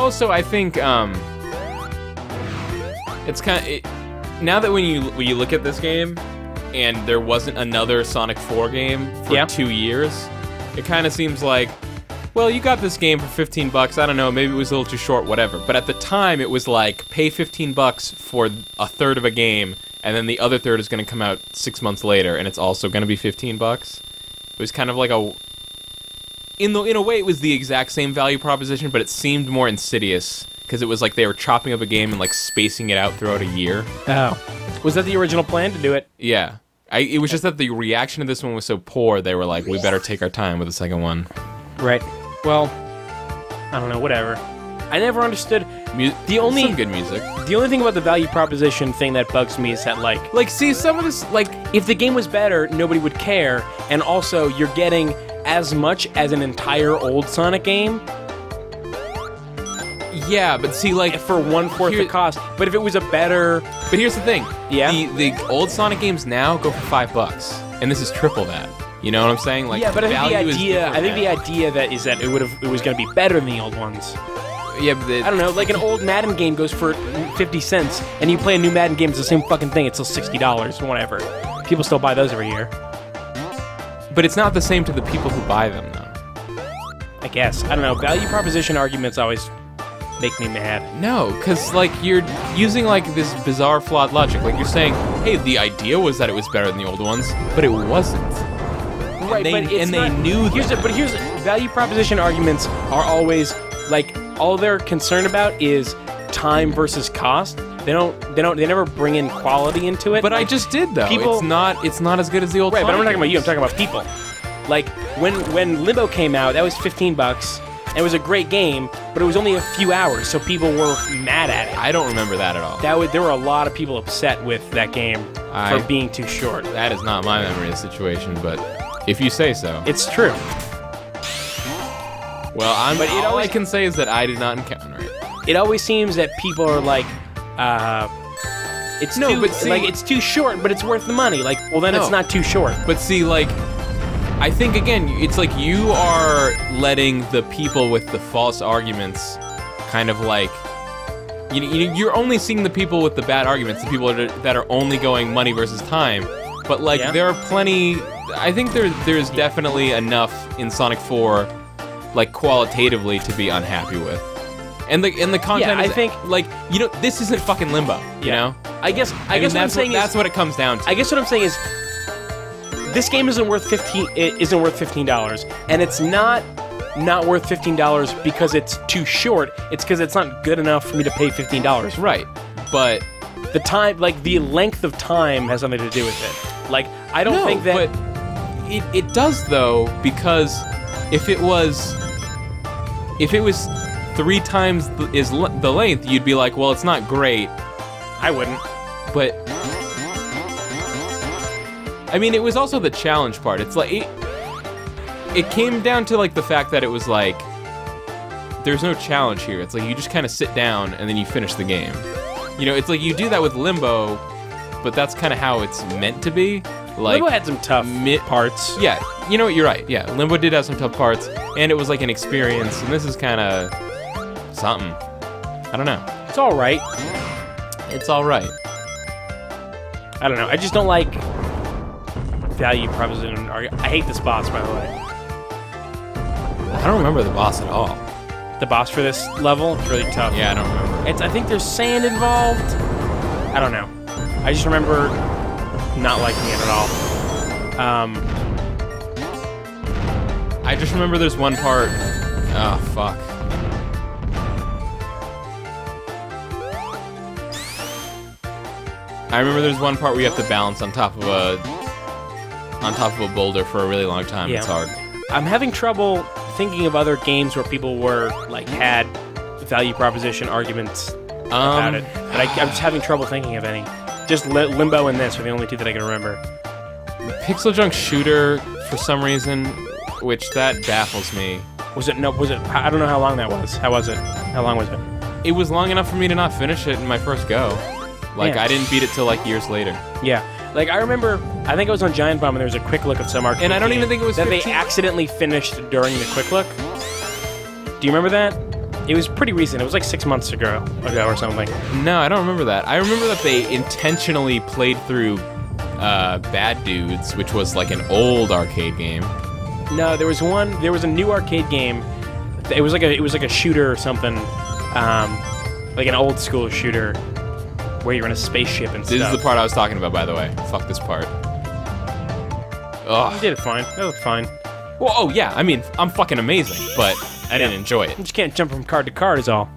Also, I think it's kind of now that when you look at this game, and there wasn't another Sonic 4 game for 2 years, it kind of seems like, well, you got this game for $15. I don't know, maybe it was a little too short, whatever. But at the time, it was like pay $15 for a third of a game, and then the other third is going to come out 6 months later, and it's also going to be $15. It was kind of like in a way, it was the exact same value proposition, but it seemed more insidious because it was like they were chopping up a game and like spacing it out throughout a year. Oh, was that the original plan to do it? Yeah, it was just that the reaction to this one was so poor. They were like, we better take our time with the second one. Right. Well, I don't know. Whatever. I never understood some good music. The only thing about the value proposition thing that bugs me is that like see some of this if the game was better, nobody would care, and also you're getting as much as an entire old Sonic game. Yeah, but see, like for 1/4 the cost. But if it was a better, but here's the thing. Yeah. The old Sonic games now go for $5, and this is triple that. You know what I'm saying? Like, yeah, but I think the idea that it was going to be better than the old ones. Yeah, but I don't know, like an old Madden game goes for 50 cents, and you play a new Madden game, it's the same fucking thing, it's still $60 or whatever. People still buy those every year. But it's not the same to the people who buy them, though. I guess. I don't know, value proposition arguments always make me mad. No, because, like, you're using, like, this bizarre, flawed logic. Like, you're saying, hey, the idea was that it was better than the old ones, but it wasn't. Right, and they knew that. But here's value proposition arguments are always, like, all they're concerned about is time versus cost. They never bring in quality into it. But I just did though. It's not as good as the old. Right, but I'm not talking about you. I'm games. talking about people. Like when Limbo came out, that was $15. And it was a great game, but it was only a few hours, so people were mad at it. I don't remember that at all. There were a lot of people upset with that game for being too short. That is not my memory of the situation, but if you say so, it's true. Well, all I can say is that I did not encounter it. It always seems that people are like, it's too short, but it's worth the money. Like, well, then it's not too short. But see, like, I think again, it's like you are letting the people with the false arguments, kind of like, you're only seeing the people with the bad arguments, the people that are only going money versus time. But like, there are plenty. I think there's definitely enough in Sonic 4. Like, qualitatively to be unhappy with. And the content is, I think, like, this isn't fucking Limbo, you know? I guess what I'm saying is... That's what it comes down to. I guess what I'm saying is, this game isn't worth $15, and it's not worth $15 because it's too short, it's because it's not good enough for me to pay $15. Right, but... The time, like, the length of time has something to do with it. Like, I don't think that... but it does, though, because if it was 3 times the length, you'd be like, well, it's not great. I wouldn't. But I mean, it was also the challenge part. It's like it came down to like the fact that it was like there's no challenge here. It's like you just kind of sit down and then you finish the game. It's like you do that with Limbo, but that's kind of how it's meant to be. Like, Limbo had some tough parts. Yeah, you're right. Yeah, Limbo did have some tough parts, and it was like an experience, and this is kind of something. I don't know. It's all right. It's all right. I don't know. I just don't like value proposition. I hate this boss, by the way. I don't remember the boss at all. The boss for this level? It's really tough. Yeah, I don't remember. I think there's sand involved. I don't know. I just remember not liking it at all. I just remember there's one part. Oh, fuck. I remember there's one part where you have to balance on top of a boulder for a really long time. Yeah. It's hard. I'm having trouble thinking of other games where people were like had value proposition arguments about it. But I'm just having trouble thinking of any. Just Limbo and this are the only two that I can remember. Pixel Junk Shooter, for some reason, which that baffles me. Was it? I don't know how long that was. How was it? How long was it? It was long enough for me to not finish it in my first go. Like, I didn't beat it till, like, years later. Yeah. Like, I remember, I think it was on Giant Bomb, and there was a quick look at some arcade. And I don't even think it was that 15. They accidentally finished during the quick look. Do you remember that? It was pretty recent. It was like 6 months ago or something. No, I don't remember that. I remember that they intentionally played through Bad Dudes, which was like an old arcade game. No, there was a new arcade game. It was like a shooter or something, like an old school shooter where you're in a spaceship and stuff. This is the part I was talking about, by the way. Fuck this part. Ugh. You did it fine. That was fine. Well, oh yeah, I mean, I'm fucking amazing, but I didn't enjoy it. You just can't jump from card to card is all.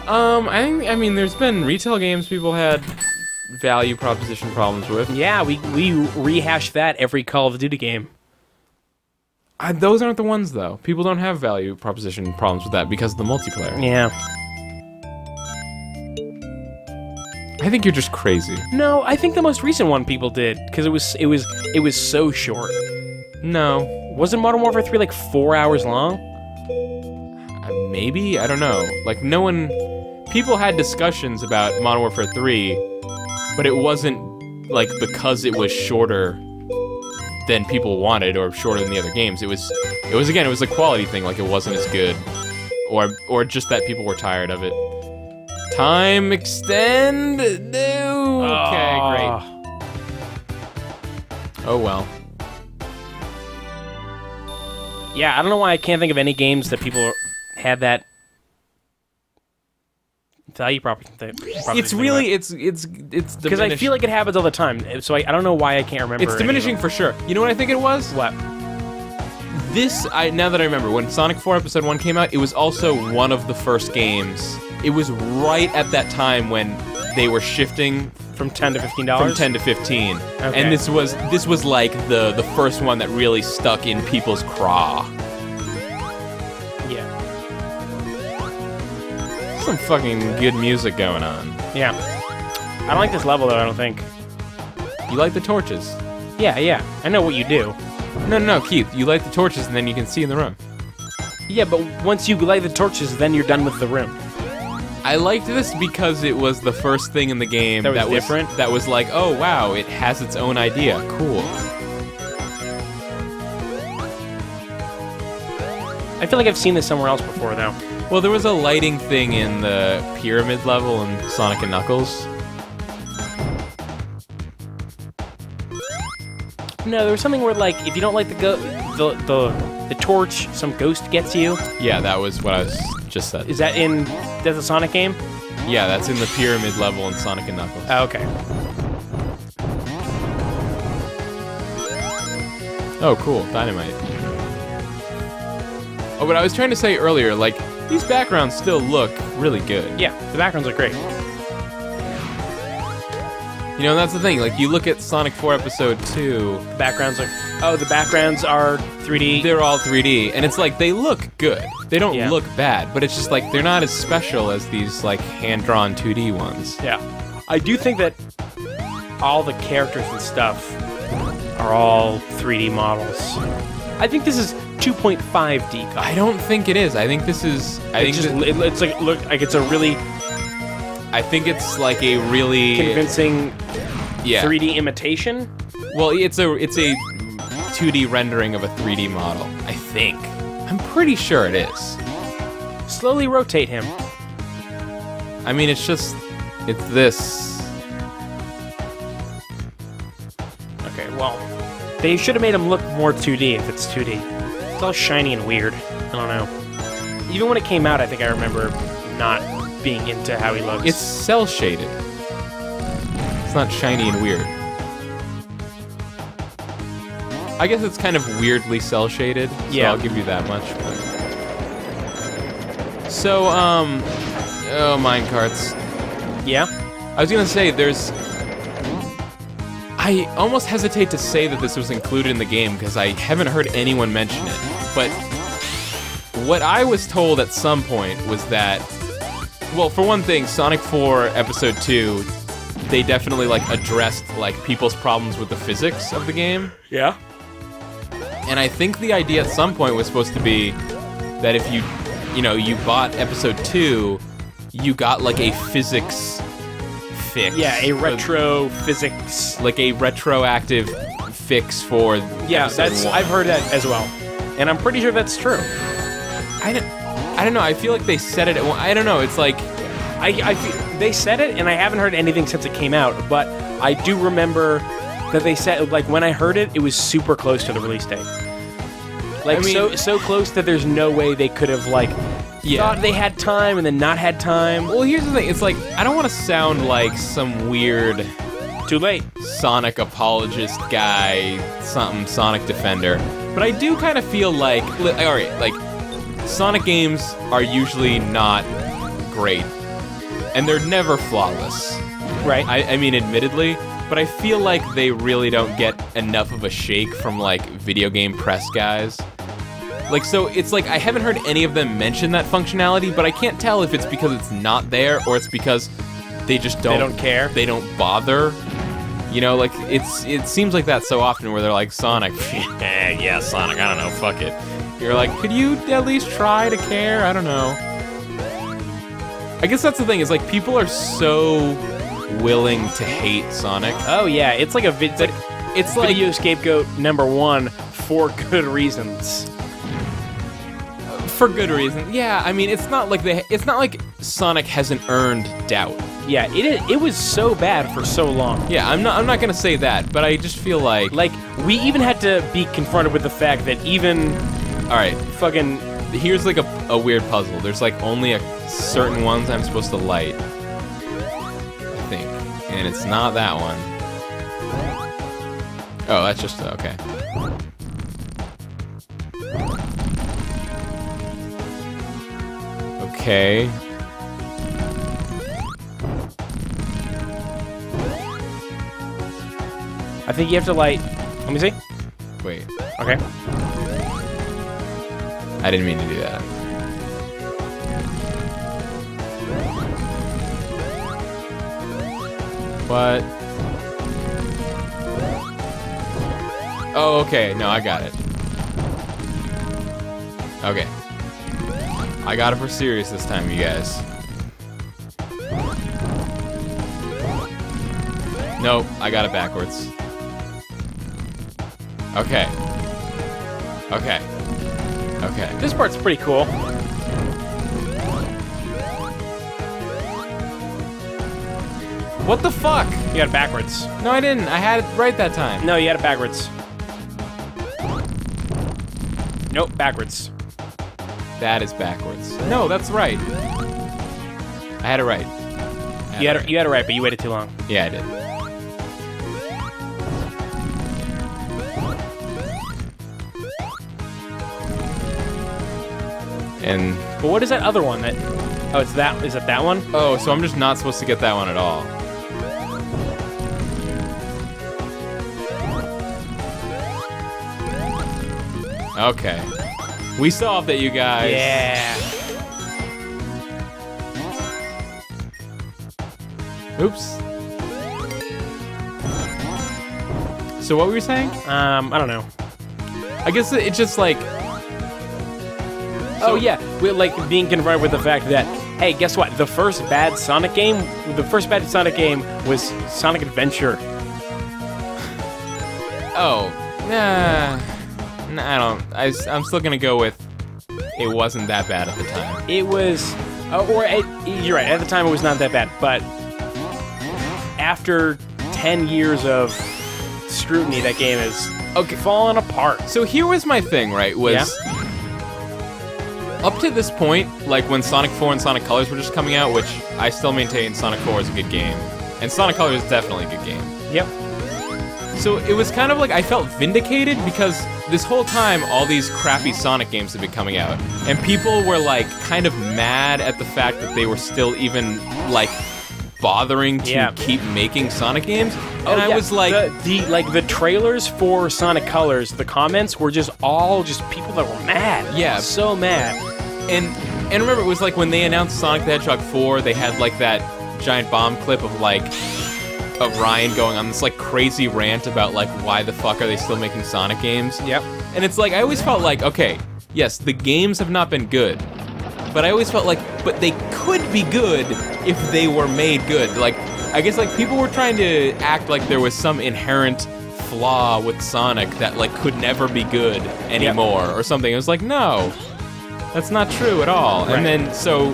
I mean, there's been retail games people had value proposition problems with. Yeah, we rehash that every Call of Duty game. Those aren't the ones, though. People don't have value proposition problems with that because of the multiplayer. Yeah. I think you're just crazy. No, I think the most recent one people did because it was so short. No. Wasn't Modern Warfare 3 like 4 hours long? Maybe? I don't know. Like, no one... People had discussions about Modern Warfare 3, but it wasn't, like, because it was shorter than people wanted or shorter than the other games. It was a quality thing, like, it wasn't as good. Or just that people were tired of it. Time extend? No! Okay, great. Oh, well. Yeah, I don't know why I can't think of any games that people had that value proposition. It's really, it's because I feel like it happens all the time. So I don't know why I can't remember. It's diminishing for sure. You know what I think it was? What? Now that I remember, when Sonic 4 Episode 1 came out, it was also one of the first games. It was right at that time when they were shifting from $10 to $15. From 10 to 15. Okay. And this was like the first one that really stuck in people's craw. Yeah. Some fucking good music going on. Yeah. I don't like this level though, I don't think. You light the torches. Yeah. I know what you do. No, Keith. You light the torches and then you can see in the room. Yeah, but once you light the torches, then you're done with the room. I liked this because it was the first thing in the game that was different. That was like, oh wow, it has its own idea. Cool. I feel like I've seen this somewhere else before, though. Well, there was a lighting thing in the pyramid level in Sonic and Knuckles. No, there was something where, like, if you don't light the torch, some ghost gets you. Yeah, that was what I was just said. Is that in that's a Sonic game? Yeah, that's in the pyramid level in Sonic and Knuckles. Oh, okay. Oh, cool. Dynamite. Oh, but I was trying to say earlier, like, these backgrounds still look really good. Yeah, the backgrounds are great. You know, that's the thing. Like, you look at Sonic 4 Episode 2... The backgrounds are 3D. They're all 3D, and it's like, they look good. They don't look bad, but it's just like, they're not as special as these, like, hand-drawn 2D ones. Yeah. I do think that all the characters and stuff are all 3D models. I think this is 2.5D. I don't think it is. I think this is... it's like, look, like it's a really... I think it's like a really... convincing 3D imitation? Well, it's a 2D rendering of a 3D model, I think. I'm pretty sure it is. Slowly rotate him. I mean, it's this. Okay, well, they should have made him look more 2D if it's 2D. It's all shiny and weird. I don't know. Even when it came out, I think I remember not being into how he looks. It's cel-shaded. It's not shiny and weird. I guess it's kind of weirdly cel-shaded, so I'll give you that much. But... So, oh, minecarts. Yeah? I was gonna say, I almost hesitate to say that this was included in the game, because I haven't heard anyone mention it, but what I was told at some point was that, well, for one thing, Sonic 4 Episode 2, they definitely, like, addressed, like, people's problems with the physics of the game. Yeah? And I think the idea at some point was supposed to be that if you bought Episode 2, you got, like, a physics fix. Yeah, a retro physics. Like a retroactive fix for Episode 1. I've heard that as well. and I'm pretty sure that's true. I don't know. I feel like they said it. I don't know. It's like they said it, and I haven't heard anything since it came out. But I do remember that they said, like, when I heard it, it was super close to the release date. Like, I mean, so close that there's no way they could have, like, thought they had time and then not had time. Well, here's the thing. It's like, I don't want to sound like some weird... Too late. Sonic apologist guy, something Sonic defender. But I do kind of feel like... Alright, like, Sonic games are usually not great. And they're never flawless. Right. I mean, admittedly... But I feel like they really don't get enough of a shake from, like, video game press guys. Like, so it's like, I haven't heard any of them mention that functionality, but I can't tell if it's because it's not there, or it's because they just don't... They don't care? They don't bother. You know, like, it seems like that so often where they're like, Sonic, yeah, Sonic, I don't know, fuck it. You're like, could you at least try to care? I don't know. I guess that's the thing, is like, people are so... willing to hate Sonic. Oh yeah, it's like it's like video scapegoat #1 for good reasons. For good reason, yeah. I mean, it's not like Sonic hasn't earned doubt. Yeah, it was so bad for so long. Yeah, I'm not gonna say that, but I just feel like we even had to be confronted with the fact that even fucking here's like a weird puzzle. There's like only certain ones I'm supposed to light. And it's not that one. Oh, that's just... okay. Okay. I think you have to light... Let me see. Wait. Okay. I didn't mean to do that. What? Oh, okay. No, I got it. Okay. I got it for serious this time, you guys. Nope, I got it backwards. Okay. Okay. Okay. This part's pretty cool. What the fuck? You got it backwards. No, I didn't. I had it right that time. No, you had it backwards. Nope, backwards. That is backwards. No, that's right. I had it right. You had it right, but you waited too long. Yeah, I did. And... But what is that other one that... Oh, it's that... Is it that one? Oh, so I'm just not supposed to get that one at all. Okay. We solved it, you guys. Yeah. Oops. So what were you saying? I don't know. I guess it's just like... Oh yeah, we're like being confronted with the fact that, hey, guess what? The first bad Sonic game was Sonic Adventure. Oh, nah, I don't. I'm still gonna go with it wasn't that bad at the time. It was, you're right. At the time, it was not that bad, but after 10 years of scrutiny, that game is falling apart. So here was my thing, right? Up to this point, like when Sonic 4 and Sonic Colors were just coming out, which I still maintain Sonic 4 is a good game, and Sonic Colors is definitely a good game. Yep. So it was kind of like I felt vindicated because this whole time all these crappy Sonic games have been coming out, and people were like kind of mad at the fact that they were still even like bothering to keep making Sonic games. And I was like, the trailers for Sonic Colors, the comments were just all people that were mad. Yeah, so mad. And remember, it was like when they announced Sonic the Hedgehog 4, they had like that giant bomb clip of Ryan going on this like crazy rant about like why the fuck are they still making Sonic games? Yep. And it's like I always felt like, okay, yes, the games have not been good, but I always felt like, but they could be good if they were made good. Like, I guess like people were trying to act like there was some inherent flaw with Sonic that like could never be good anymore or something. It was like, no, that's not true at all. Right. And then so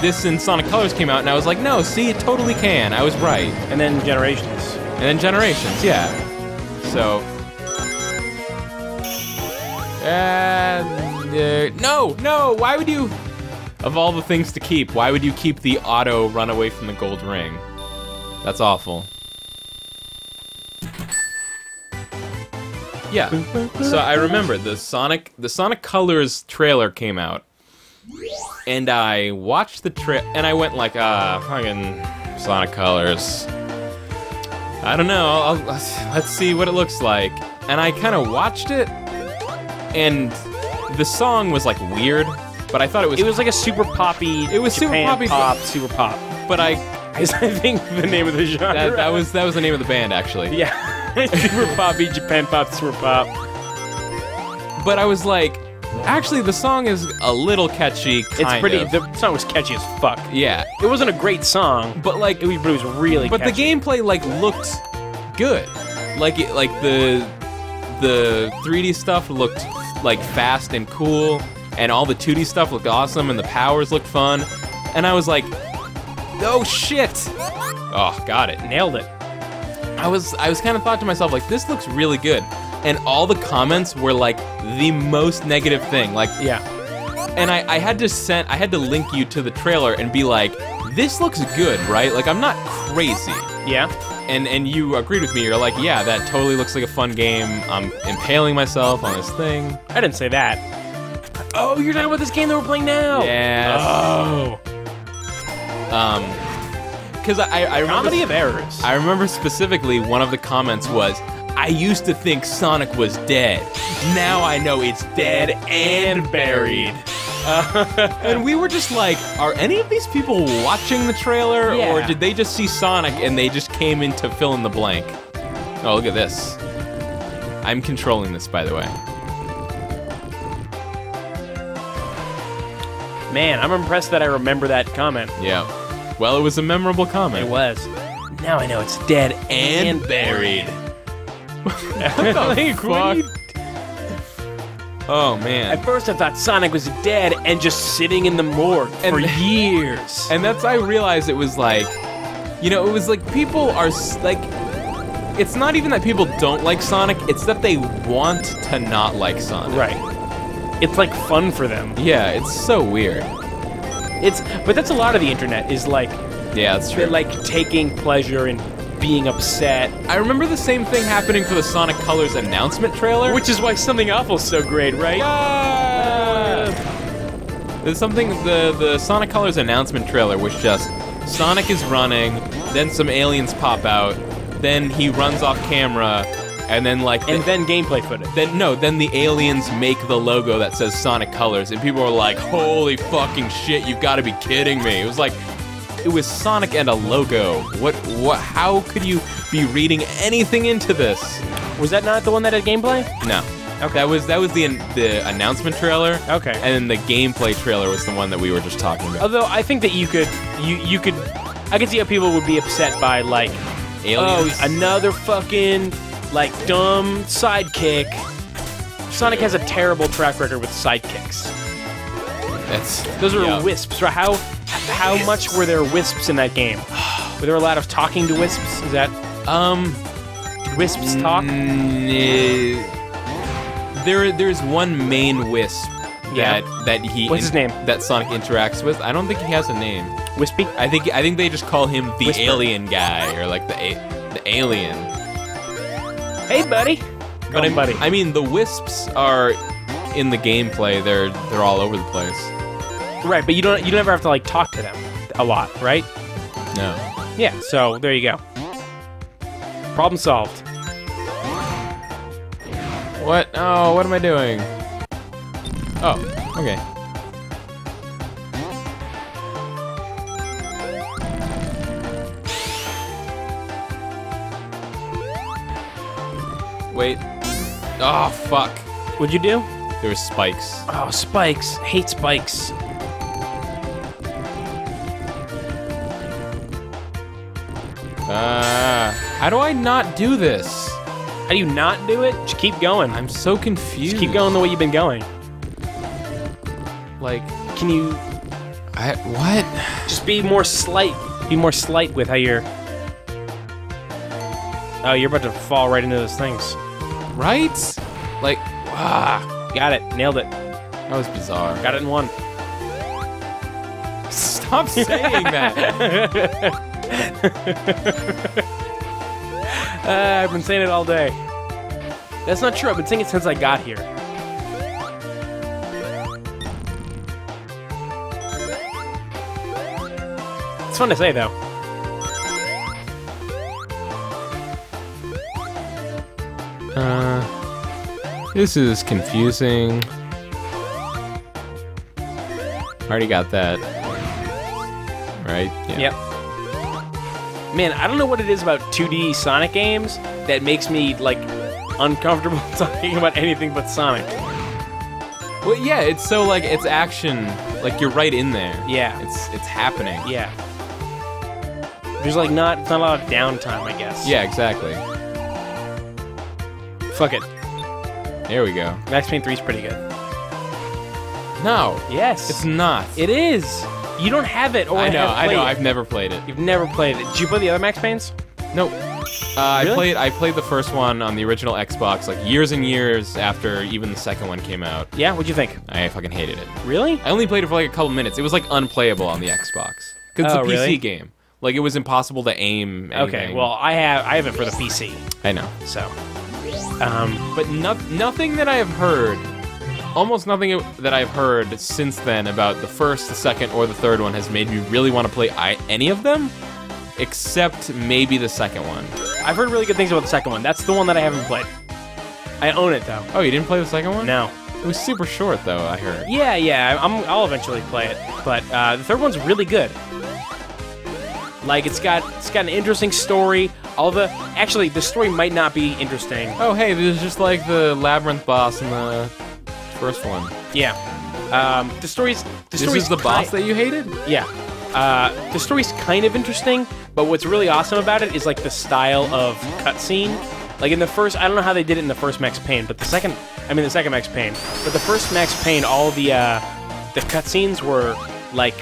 this in Sonic Colors came out, and I was like, no, see, it totally can. I was right. And then Generations. And then Generations, yeah. So. No, why would you? Of all the things to keep, why would you keep the auto run away from the gold ring? That's awful. Yeah, so I remember the Sonic Colors trailer came out, and I watched the and I went like, fucking Sonic Colors. I don't know, let's see what it looks like. And I kind of watched it, and the song was like weird, but I thought it was... It was like a super poppy... It was Japan super poppy. Super pop. But I think the name of the genre. That was the name of the band, actually. Yeah. Super poppy, Japan pop, super pop. But I was like, actually, the song is a little catchy, kind of. The song was catchy as fuck. Yeah. It wasn't a great song, but like... It was really But catchy. the gameplay, like, looked good. Like, the 3D stuff looked, like, fast and cool, and all the 2D stuff looked awesome, and the powers looked fun. And I was like, oh, shit! Oh, got it. Nailed it. I was kind of thought to myself, like, this looks really good. And all the comments were, like, the most negative thing. Like, yeah. And I had to link you to the trailer and be like, this looks good, right? Like, I'm not crazy. Yeah. And you agreed with me. You're like, yeah, that totally looks like a fun game. I'm impaling myself on this thing. I didn't say that. Oh, you're talking about this game that we're playing now? Yes. Oh. Because I remember... Comedy of errors. I remember specifically one of the comments was, I used to think Sonic was dead. Now I know it's dead and buried. And we were just like, are any of these people watching the trailer? Yeah. Or did they just see Sonic and they just came in to fill in the blank? Oh, look at this. I'm controlling this, by the way. Man, I'm impressed that I remember that comment. Yeah. Well, it was a memorable comment. It was. Now I know it's dead and buried. What the fuck? Oh, man. At first I thought Sonic was dead and just sitting in the morgue for years. And that's I realized it was like, you know, it was like people are like, it's not even that people don't like Sonic, it's that they want to not like Sonic. Right. It's like fun for them. Yeah, it's so weird. But that's a lot of the internet is like, yeah, that's true. They're like taking pleasure in being upset. I remember the same thing happening for the Sonic Colors announcement trailer. Which is why Something Awful's so great, right? There's something, the Sonic Colors announcement trailer was just, Sonic is running, then some aliens pop out, then he runs off camera, and then like... then gameplay footage. Then the aliens make the logo that says Sonic Colors, and people were like, holy fucking shit, you've got to be kidding me. It was like, it was Sonic and a logo. How could you be reading anything into this? Was that not the one that had gameplay? No. Okay. That was the announcement trailer. Okay. And then the gameplay trailer was the one that we were just talking about. Although I think that you could I could see how people would be upset by like aliens. Oh, another fucking like dumb sidekick. Sonic has a terrible track record with sidekicks. Those are wisps. How much were there wisps in that game? Were there a lot of talking to wisps? Is that did wisps talk? There's one main wisp that he What's his name? That Sonic interacts with. I don't think he has a name. Wispy? I think they just call him the Whisper. alien guy or like the alien. Hey, buddy. But buddy. I mean, the wisps are in the gameplay. They're all over the place. Right, but you never have to like talk to them a lot, right? No. Yeah, so there you go. Problem solved. What? Oh, what am I doing? Oh, okay. Wait. Oh, fuck. What'd you do? There were spikes. Oh, spikes. Hate spikes. How do I not do this? How do you not do it? Just keep going. I'm so confused. Just keep going the way you've been going. Like, can you... what? Just be more slight. Be more slight with how you're... Oh, you're about to fall right into those things. Right? Like, Got it. Nailed it. That was bizarre. Got it in one. Stop saying that. I've been saying it all day. That's not true. I've been saying it since I got here. It's fun to say, though. This is confusing. Already got that. Right? Yeah. Yep. Man, I don't know what it is about 2D Sonic games that makes me, like, uncomfortable talking about anything but Sonic. Well, yeah, it's so, like, it's action. Like, you're right in there. Yeah. It's happening. Yeah. There's, like, not a lot of downtime, I guess. Yeah, exactly. Fuck it. There we go. Max Payne 3 is pretty good. No. Yes. It's not. It is. You don't have it, or I know. have played it. I've never played it. You've never played it. Did you play the other Max Paynes? Nope. Really? I played the first one on the original Xbox, like, years and years after even the second one came out. Yeah? What'd you think? I fucking hated it. Really? I only played it for, like, a couple minutes. It was, like, unplayable on the Xbox. Because it's a PC really? game. Like, it was impossible to aim anything. Okay, well, I have it for the PC, I know. so... But nothing that I have heard, almost nothing that I've heard since then about the first, the second, or the third one has made me really want to play any of them, except maybe the second one. I've heard really good things about the second one. That's the one that I haven't played. I own it, though. Oh, you didn't play the second one? No. It was super short, though, I heard. Yeah, I'll eventually play it. But the third one's really good. Like, it's got an interesting story. Actually, the story might not be interesting. Oh, hey, this is just like the Labyrinth boss in the first one. Yeah. The story's This is the boss that you hated? Yeah. The story's kind of interesting, but what's really awesome about it is, like, the style of cutscene. Like, in the first, I don't know how they did it in the first Max Payne, but the second Max Payne. But the first Max Payne, all the cutscenes were, like,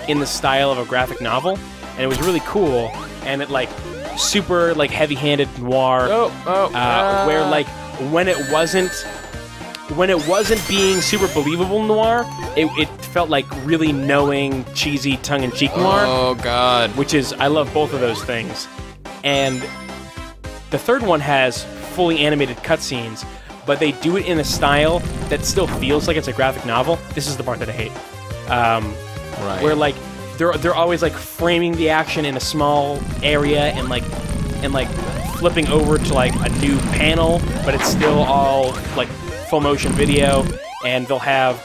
in the style of a graphic novel, and it was really cool, and it, like, super, like, heavy-handed noir, where, like, when it wasn't being super believable noir, it felt like really knowing, cheesy, tongue-in-cheek noir. Oh, God. Which is, I love both of those things. And the third one has fully animated cutscenes, but they do it in a style that still feels like it's a graphic novel. This is the part that I hate. Right. Where, like, they're always, like, framing the action in a small area and flipping over to, like, a new panel, but it's still all, like, full motion video, and they'll have,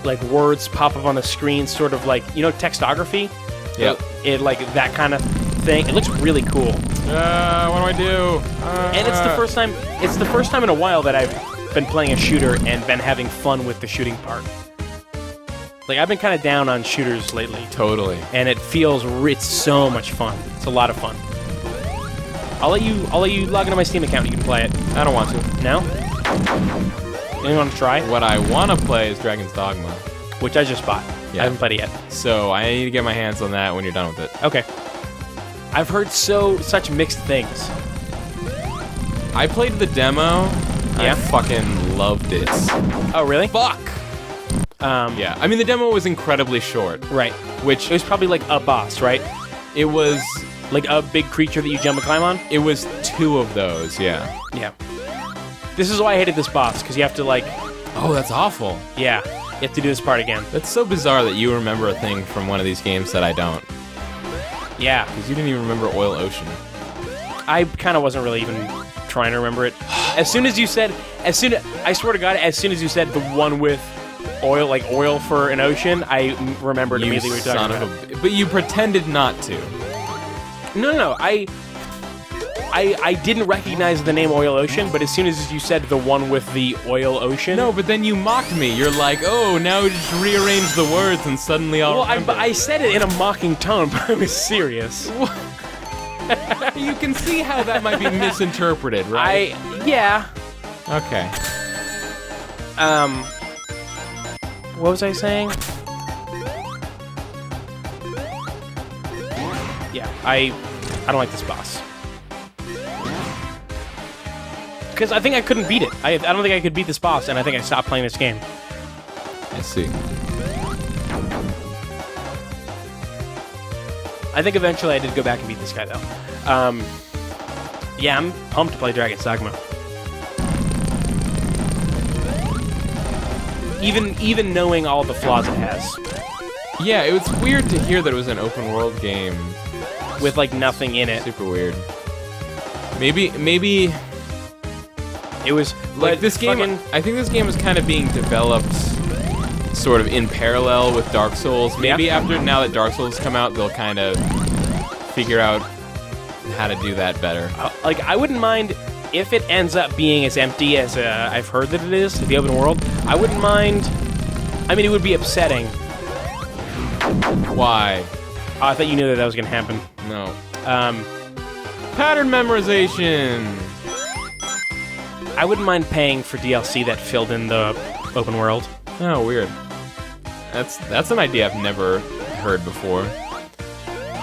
like, words pop up on the screen, sort of like, you know, textography? Yep. It, like, that kind of thing. It looks really cool. What do I do? And it's the first time in a while that I've been playing a shooter and been having fun with the shooting part. Like, I've been kind of down on shooters lately. Totally. And it's so much fun. It's a lot of fun. I'll let you log into my Steam account. You can play it. I don't want to. No? You want to try? What I want to play is Dragon's Dogma. Which I just bought. Yeah. I haven't played it yet. So I need to get my hands on that when you're done with it. Okay. I've heard such mixed things. I played the demo. Yeah? I fucking loved it. Oh, really? Fuck! Yeah. I mean, the demo was incredibly short. Right. Which... It was probably like a boss, right? It was... Like a big creature that you jump and climb on? It was 2 of those, yeah. Yeah. This is why I hated this boss, because you have to, like... Oh, that's awful. Yeah. You have to do this part again. That's so bizarre that you remember a thing from one of these games that I don't. Yeah. Because you didn't even remember Oil Ocean. I kind of wasn't really even trying to remember it. I swear to God, as soon as you said the one with oil, like oil for an ocean, I remembered immediately what you were talking about. But you pretended not to. No. I didn't recognize the name Oil Ocean, but as soon as you said the one with the oil ocean... No, but then you mocked me. You're like, oh, now just rearrange the words and suddenly I'll remember. I said it in a mocking tone, but I was serious. You can see how that might be misinterpreted, right? Yeah. Okay. What was I saying? Yeah, I don't like this boss. Because I think I couldn't beat it. I don't think I could beat this boss, and I think I stopped playing this game. I see. I think eventually I did go back and beat this guy, though. Yeah, I'm pumped to play Dragon's Dogma. Even knowing all the flaws it has. Yeah, it was weird to hear that it was an open world game with like nothing in it. Super weird. Maybe it was like this game. I think this game is kind of being developed sort of in parallel with Dark Souls. Maybe now that Dark Souls come out, they'll kind of figure out how to do that better. Like, I wouldn't mind if it ends up being as empty as I've heard that it is, the open world. I wouldn't mind. I mean, it would be upsetting. Why? I thought you knew that was going to happen. No. Pattern memorization. I wouldn't mind paying for DLC that filled in the open world. Oh, weird. That's an idea I've never heard before.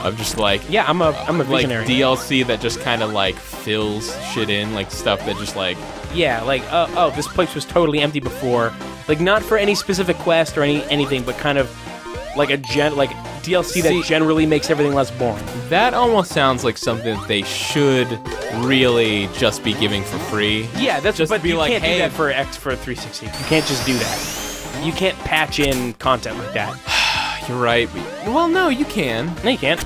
Of just like I'm a visionary. Like DLC that just kind of like fills shit in, like stuff that just like oh, this place was totally empty before, like not for any specific quest or anything, but kind of like DLC that generally makes everything less boring. That almost sounds like something that they should really just be giving for free. Yeah, that's just but be you like, can't hey, do that for 360. You can't just do that. You can't patch in content like that. You're right. Well, no, you can. No, you can't.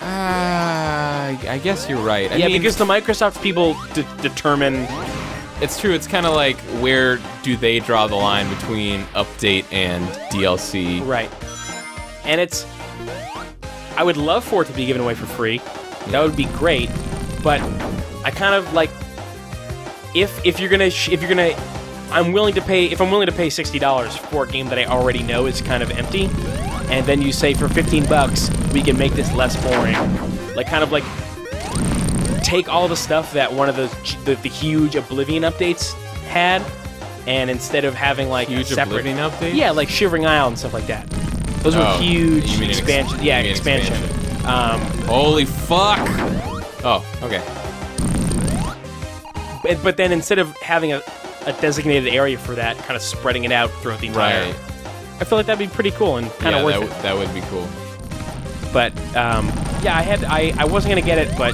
I guess you're right. I mean, because the Microsoft people determine. It's true. It's kind of like, where do they draw the line between update and DLC? Right. And I would love for it to be given away for free. That would be great. But I kind of like, if you're gonna, I'm willing to pay $60 for a game that I already know is kind of empty, and then you say for $15 we can make this less boring. Like, kind of like take all the stuff that one of the huge Oblivion updates had, and instead of having like huge separate Oblivion updates, yeah, like Shivering Isle and stuff like that. Those were huge expansions. Yeah, expansion. Holy fuck! Oh, okay. But then instead of having a designated area for that, kind of spreading it out throughout the entire. Right. I feel like that'd be pretty cool and kind of worth it. That would be cool. But I wasn't gonna get it, but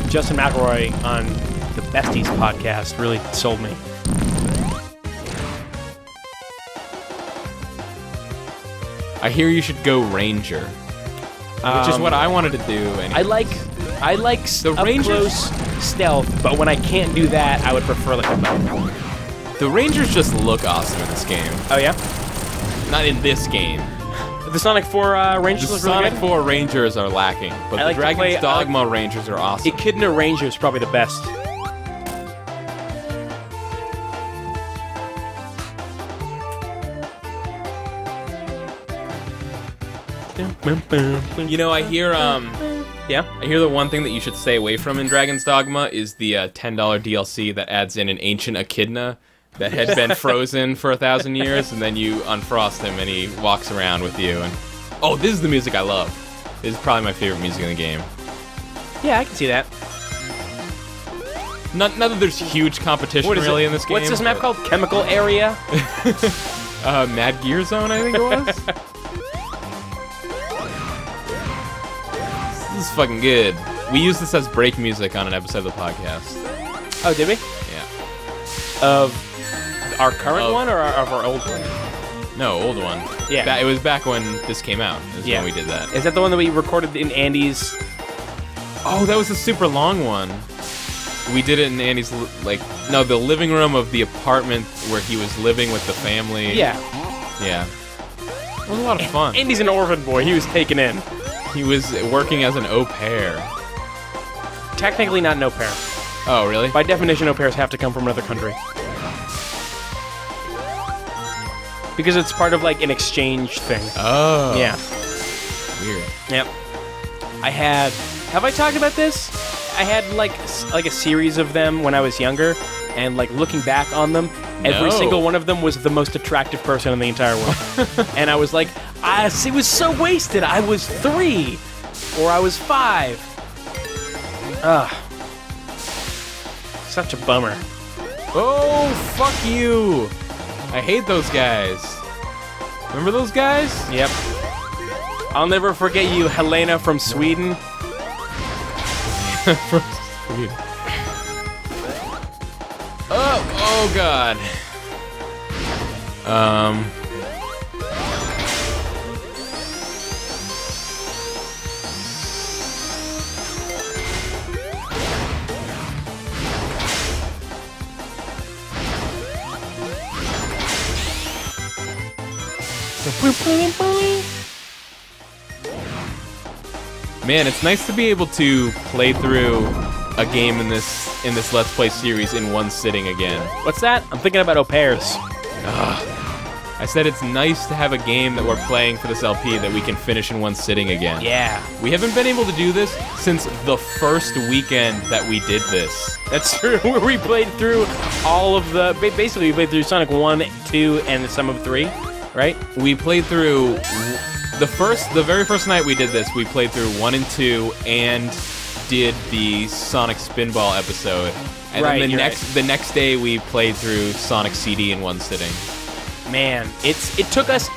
Justin McElroy on the Besties podcast really sold me. I hear you should go Ranger, which is what I wanted to do. Anyways. I like the up-close stealth, but when I can't do that, I would prefer like a bow. The Rangers just look awesome in this game. Oh yeah? Not in this game. The Sonic 4 Rangers look really good? Sonic 4 Rangers are lacking, but the Dragon's Dogma Rangers are awesome. Echidna Ranger is probably the best. You know, I hear yeah? I hear the one thing that you should stay away from in Dragon's Dogma is the $10 DLC that adds in an ancient echidna that had been frozen for 1,000 years, and then you unfrost him and he walks around with you. And oh, this is the music I love. This is probably my favorite music in the game. Yeah, I can see that. Not that there's huge competition really in this game. What's this map called? Chemical Area? Mad Gear Zone, I think it was. This is fucking good. We used this as break music on an episode of the podcast. Oh, did we? Yeah. Of our current one or of our old one? No, old one. Yeah. It was back when this came out. Is when we did that. Is that the one that we recorded in Andy's? Oh, that was the super long one. We did it in Andy's, the living room of the apartment where he was living with the family. Yeah. Yeah. It was a lot of fun. Andy's an orphan boy. He was taken in. He was working as an au pair. Technically not an au pair. Oh, really? By definition, au pairs have to come from another country. Because it's part of, like, an exchange thing. Oh. Yeah. Weird. Yep. I had Have I talked about this? I had like a series of them when I was younger, and like looking back on them, every single one of them was the most attractive person in the entire world. And I was like, it was so wasted. I was 3, or I was 5. Ugh. Such a bummer. Oh, fuck you! I hate those guys. Remember those guys? Yep. I'll never forget you, Helena from Sweden. From Sweden. Oh god. Man, it's nice to be able to play through a game in this Let's Play series in one sitting again. What's that? I'm thinking about au pairs. I said it's nice to have a game that we're playing for this LP that we can finish in one sitting again. Yeah. We haven't been able to do this since the first weekend that we did this. That's true. We played through all of the... Basically, we played through Sonic 1, 2, and some of 3, right? We played through... The very first night we did this, we played through 1 and 2 and did the Sonic Spinball episode. And then the next day we played through Sonic CD in one sitting. Man, it took us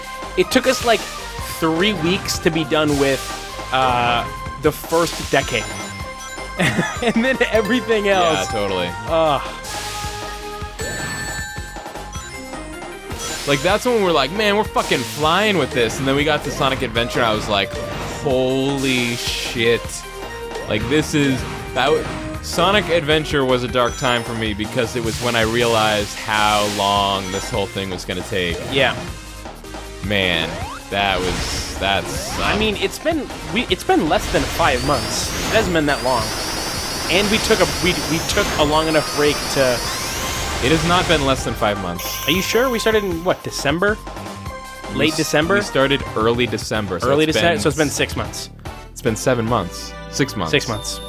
like 3 weeks to be done with the first decade. And then everything else. Yeah, totally. Like, that's when we're like, man, we're fucking flying with this. And then we got to Sonic Adventure, and I was like, holy shit. Like, Sonic Adventure was a dark time for me because it was when I realized how long this whole thing was gonna take. Yeah. Man, that's... I mean, it's been less than 5 months. It hasn't been that long. And we took a long enough break to... It has not been less than 5 months. Are you sure? We started in, what, December? Late December? We started early December. So so it's been 6 months. It's been 7 months. 6 months. 6 months.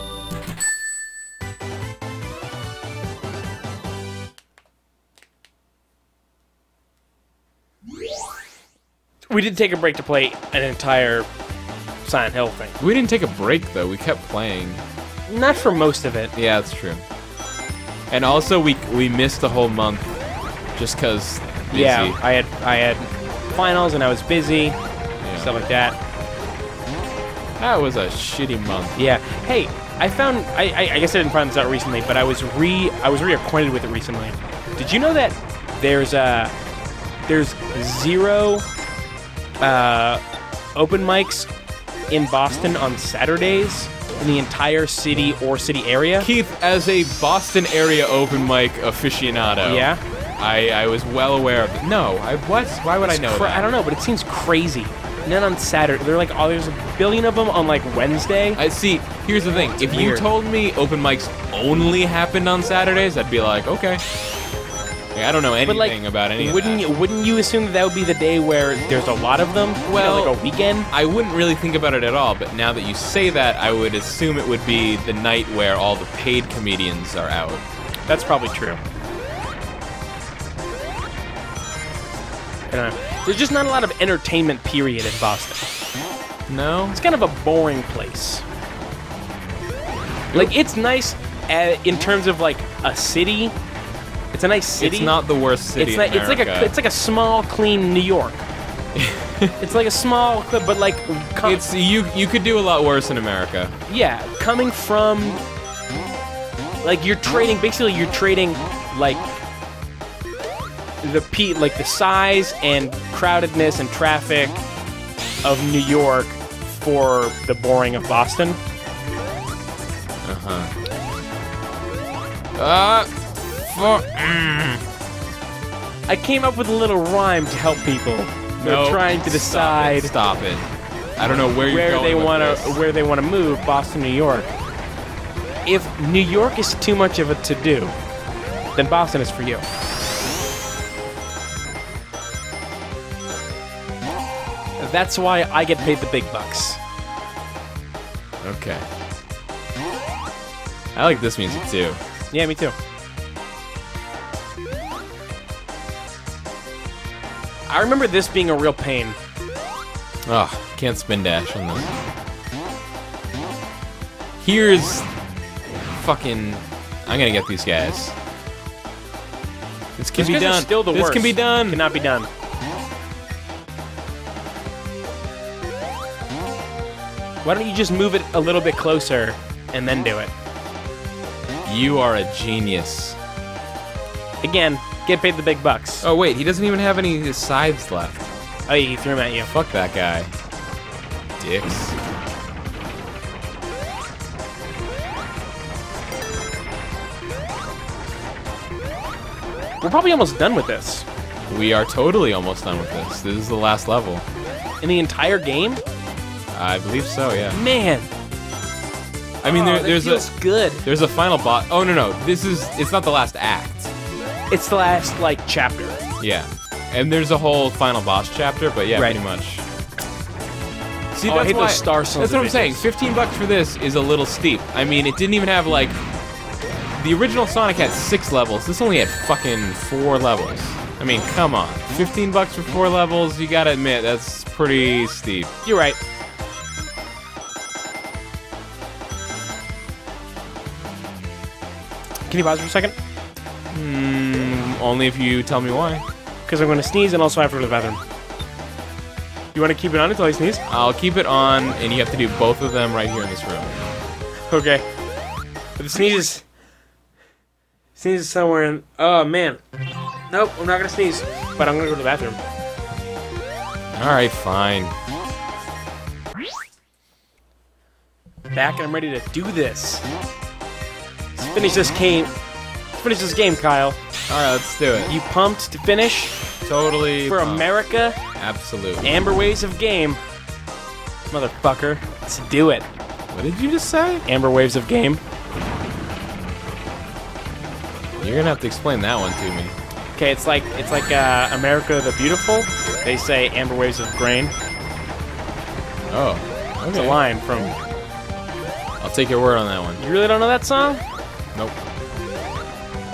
We did take a break to play an entire Silent Hill thing. We didn't take a break, though. We kept playing. Not for most of it. Yeah, that's true. And also, we missed a whole month just because busy. Yeah, I had finals and I was busy, stuff like that. That was a shitty month. Yeah. Hey, I guess I didn't find this out recently, but I was reacquainted with it recently. Did you know that there's 0 open mics in Boston on Saturdays in the entire city or city area? Keith, as a Boston area open mic aficionado, yeah, I was well aware of it. No, what? Why would I know that? I don't know, but it seems crazy. And then on Saturday, they're like, there's a billion of them on like Wednesday. I see. Here's the thing: if you told me open mics only happened on Saturdays, I'd be like, okay. Like, I don't know anything about any of that. Wouldn't you assume that would be the day where there's a lot of them? Well, like a weekend? I wouldn't really think about it at all, but now that you say that, I would assume it would be the night where all the paid comedians are out. That's probably true. There's just not a lot of entertainment, period, in Boston. No? It's kind of a boring place. Like, it's nice in terms of, like, a city. It's a nice city. It's not the worst city in America. It's like a small, clean New York. It's like a small, but like... You could do a lot worse in America. Yeah, coming from... Like, you're trading, like... the size and crowdedness and traffic of New York for the boring of Boston. I came up with a little rhyme to help people. They're trying to decide. Stop it. I don't know where they want to move. Boston, New York. If New York is too much of a to-do, then Boston is for you. That's why I get paid the big bucks. Okay. I like this music too. Yeah, me too. I remember this being a real pain. Oh, can't spin dash on this. Here's fucking. I'm gonna get these guys. This can be done. Still the this worst. can be done. Cannot be done. Why don't you just move it a little bit closer and then do it? You are a genius. Again, get paid the big bucks. Oh wait, he doesn't even have any sides left. Oh, he threw him at you. Fuck that guy. Dicks. We're probably almost done with this. We are totally almost done with this. This is the last level. In the entire game? I believe so, yeah. Man. I mean, there's good. There's a final boss. Oh no, it's not the last act. It's the last like chapter. Yeah, and there's a whole final boss chapter, but yeah, right. pretty much. See, I hate those star sons. That's what I'm saying. $15 for this is a little steep. I mean, it didn't even have like the original Sonic had 6 levels. This only had fucking 4 levels. I mean, come on, $15 for 4 levels. You gotta admit that's pretty steep. You're right. Can you pause for a second? Only if you tell me why. Because I'm going to sneeze and also I have to go to the bathroom. You want to keep it on until I sneeze? I'll keep it on, and you have to do both of them right here in this room. Okay. But the sneeze is somewhere in... Oh, man. Nope, I'm not going to sneeze. But I'm going to go to the bathroom. Alright, fine. Back and I'm ready to do this. Let's finish this game. Let's finish this game, Kyle. Alright, let's do it. You pumped to finish? Totally For pumped. America? Absolutely. Amber Waves of Game. Motherfucker. Let's do it. What did you just say? Amber Waves of Game. You're gonna have to explain that one to me. Okay, it's like America the Beautiful. They say Amber Waves of Grain. Oh. Okay. It's a line from... I'll take your word on that one. You really don't know that song? Nope.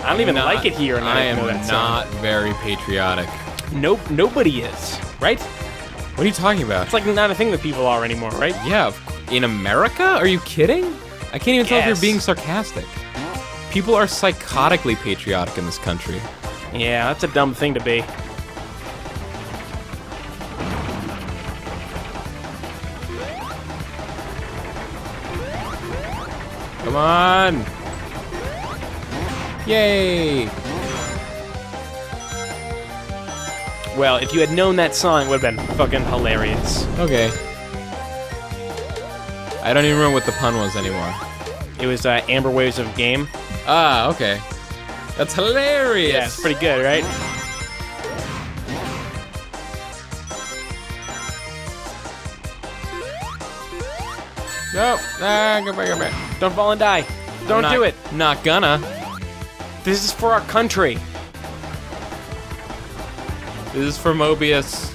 I don't even like it here, and I don't know am that not song. very patriotic. Nope, nobody is, right? What are you talking about? It's like not a thing that people are anymore, right? Yeah, in America? Are you kidding? I can't even tell if Yes. you're being sarcastic. People are psychotically patriotic in this country. Yeah, that's a dumb thing to be. Come on! Yay! Well, if you had known that song, it would have been fucking hilarious. Okay. I don't even remember what the pun was anymore. It was Amber Waves of Game. Ah, okay. That's hilarious! Yeah, it's pretty good, right? Nope. Go back. Don't fall and die. Don't do it. Not gonna. This is for our country. This is for Mobius.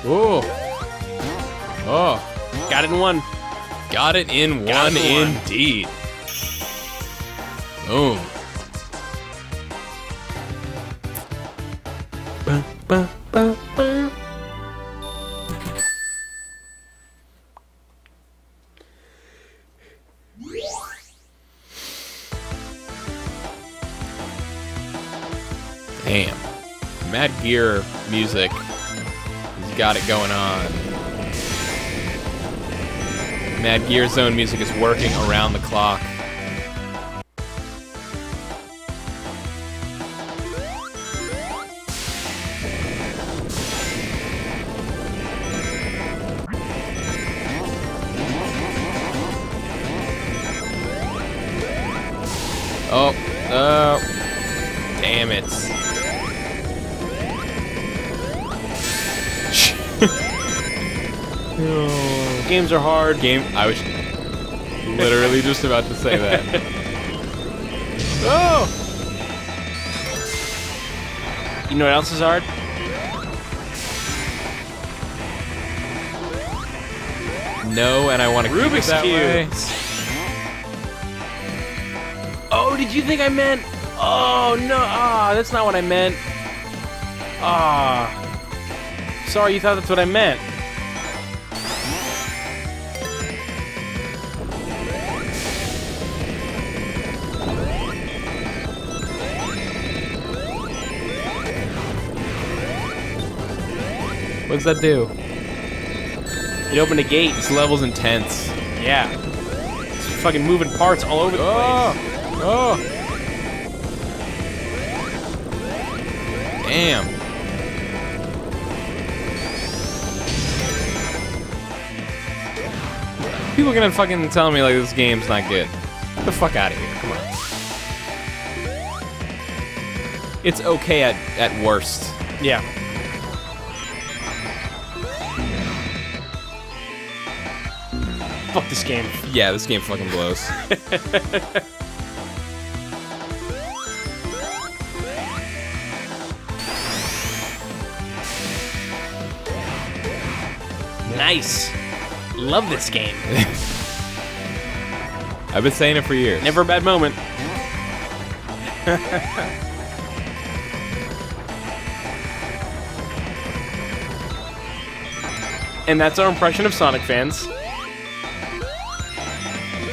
Ooh. Oh. Got it in one. Got it in Got one it in one. indeed. Boom. Damn. Mad Gear music has got it going on. Mad Gear Zone music is working around the clock. Oh, damn it. Oh, games are hard. I was literally just about to say that. Oh! You know what else is hard? No, and I want to keep it that way. Oh, did you think I meant? Oh no! Ah, that's not what I meant. Ah, sorry, you thought that's what I meant. What does that do? It opened a gate. This level's intense. Yeah. It's fucking moving parts all over the place. Oh! Damn. People are gonna fucking tell me like this game's not good. Get the fuck out of here. Come on. It's okay at worst. Yeah. Fuck this game. Yeah, this game fucking blows. Nice. Love this game. I've been saying it for years. Never a bad moment. And that's our impression of Sonic fans.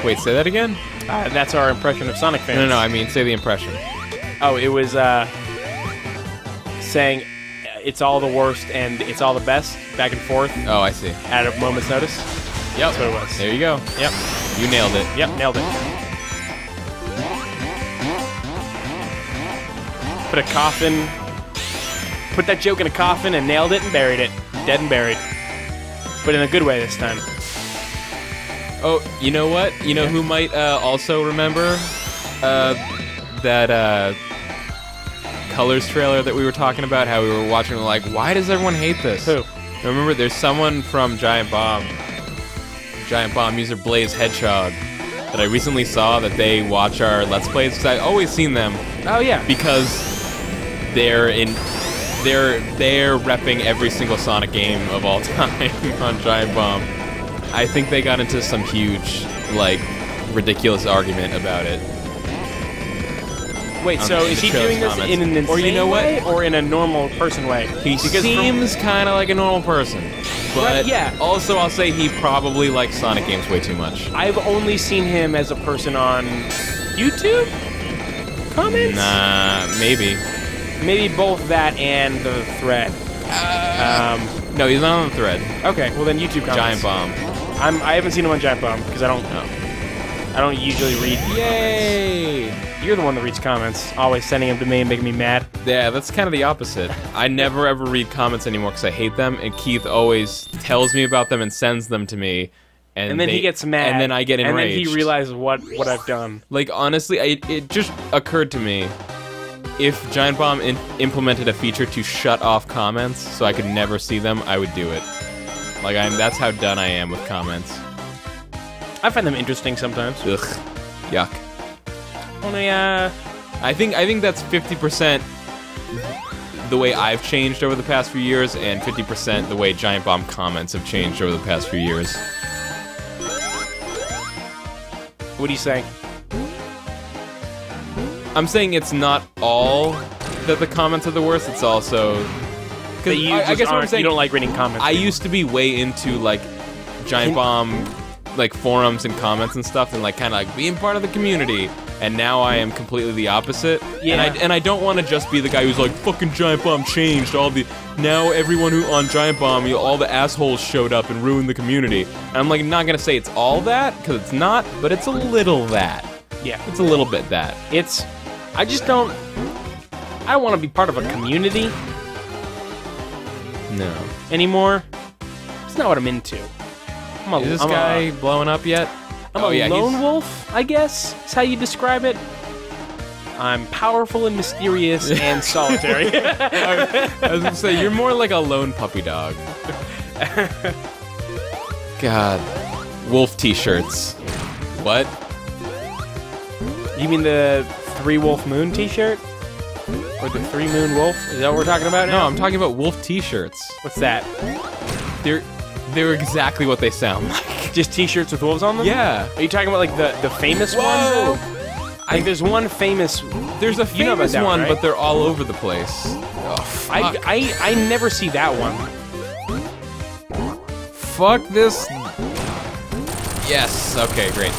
Wait, say that again? That's our impression of Sonic fans. No, I mean, say the impression. Oh, it was saying it's all the worst and it's all the best, back and forth. Oh, I see. At a moment's notice. Yep. That's what it was. There you go. Yep. You nailed it. Yep, nailed it. Put a coffin. Put that joke in a coffin and nailed it and buried it. Dead and buried. But in a good way this time. Oh, you know what? You know who might also remember that Colors trailer that we were talking about? How we were watching, like, why does everyone hate this? Who? Remember, there's someone from Giant Bomb user Blaze Hedgehog that I recently saw that they watch our Let's Plays, because I've always seen them. Oh yeah. Because they're repping every single Sonic game of all time on Giant Bomb. I think they got into some huge, like, ridiculous argument about it. Wait, so is he doing this in an insane way or in a normal person way? He seems kind of like a normal person. But right, yeah. Also, I'll say he probably likes Sonic games way too much. I've only seen him as a person on YouTube? Comments? Nah, maybe. Maybe both that and the thread. No, he's not on the thread. Okay, well then YouTube comments. Giant Bomb. I haven't seen him on Giant Bomb because I don't usually read. Yay! You're the one that reads comments, always sending them to me and making me mad. Yeah, that's kind of the opposite. I never ever read comments anymore because I hate them, and Keith always tells me about them and sends them to me. And then he gets mad. And then I get enraged. And then he realizes what I've done. Like, honestly, it just occurred to me, if Giant Bomb implemented a feature to shut off comments so I could never see them, I would do it. Like, that's how done I am with comments. I find them interesting sometimes. Ugh. Yuck. Only, I think that's 50% the way I've changed over the past few years, and 50% the way Giant Bomb comments have changed over the past few years. What are you saying? I'm saying it's not all that the comments are the worst, it's also... That you I guess what I'm saying, you don't like reading comments. I used to be way into, like, Giant Bomb, like, forums and comments and stuff, and, like, kind of, like, being part of the community. And now I am completely the opposite. Yeah. And I don't want to just be the guy who's like, fucking Giant Bomb changed all the... Now everyone who on Giant Bomb, all the assholes showed up and ruined the community. And I'm, like, not going to say it's all that, because it's not, but it's a little that. Yeah. It's a little bit that. I just don't... I don't want to be part of a community. No. Anymore. It's not what I'm into. Is this guy blowing up yet? I'm a lone wolf, I guess, is how you describe it. I'm powerful and mysterious and solitary. I was gonna say, you're more like a lone puppy dog. God. Wolf t-shirts. What? You mean the 3 Wolf Moon t-shirt? Or the 3 Moon Wolf? Is that what we're talking about now? No, I'm talking about wolf t-shirts. What's that? They're exactly what they sound like. Just t-shirts with wolves on them? Yeah. Are you talking about like the famous one? Though? Like there's one famous. There's a famous one, one, right? but they're all over the place. Oh, fuck. I never see that one. Fuck this. Yes. Okay, great.